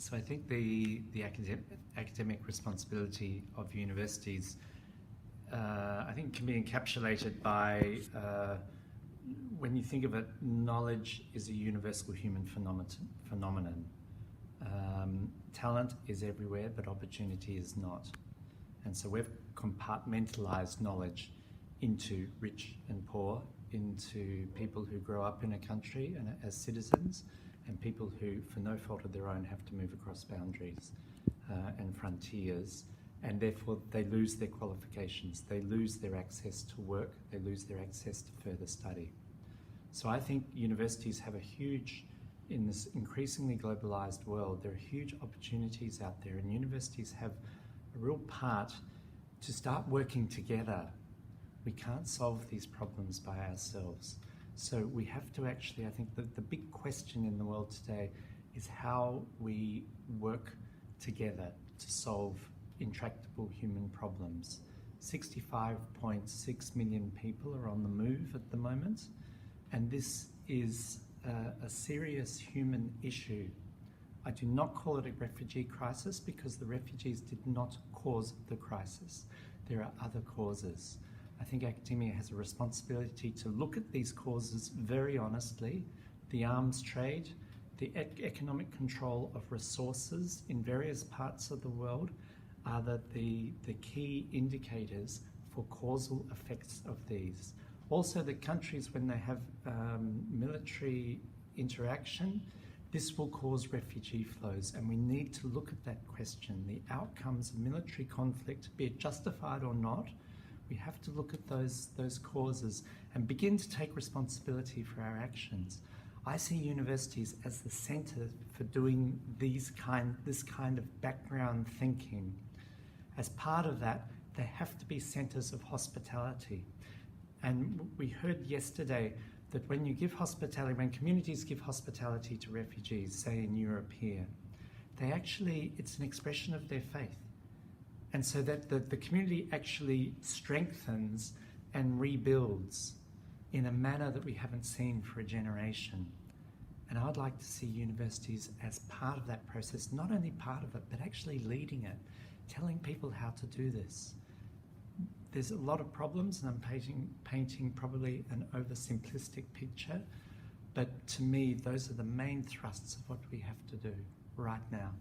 So I think the academic responsibility of universities, I think, can be encapsulated by, when you think of it, knowledge is a universal human phenomenon. Talent is everywhere, but opportunity is not. And so we've compartmentalized knowledge into rich and poor, into people who grow up in a country and as citizens, and people who, for no fault of their own, have to move across boundaries and frontiers, and therefore they lose their qualifications, they lose their access to work, they lose their access to further study. So I think universities have a huge, in this increasingly globalized world, there are huge opportunities out there, and universities have a real part to start working together. We can't solve these problems by ourselves. So we have to actually, I think the big question in the world today is how we work together to solve intractable human problems. 65.6 million people are on the move at the moment, and this is a serious human issue. I do not call it a refugee crisis because the refugees did not cause the crisis. There are other causes. I think academia has a responsibility to look at these causes very honestly. The arms trade, the economic control of resources in various parts of the world are the key indicators for causal effects of these. Also, the countries, when they have military interaction, this will cause refugee flows, and we need to look at that question. The outcomes of military conflict, be it justified or not, we have to look at those causes and begin to take responsibility for our actions. I see universities as the centre for doing this kind of background thinking. As part of that, they have to be centres of hospitality. And we heard yesterday that when you give hospitality, when communities give hospitality to refugees, say in Europe here, they actually, it's an expression of their faith. And so that the community actually strengthens and rebuilds in a manner that we haven't seen for a generation. And I'd like to see universities as part of that process, not only part of it, but actually leading it, telling people how to do this. There's a lot of problems, and I'm painting probably an oversimplistic picture, but to me, those are the main thrusts of what we have to do right now.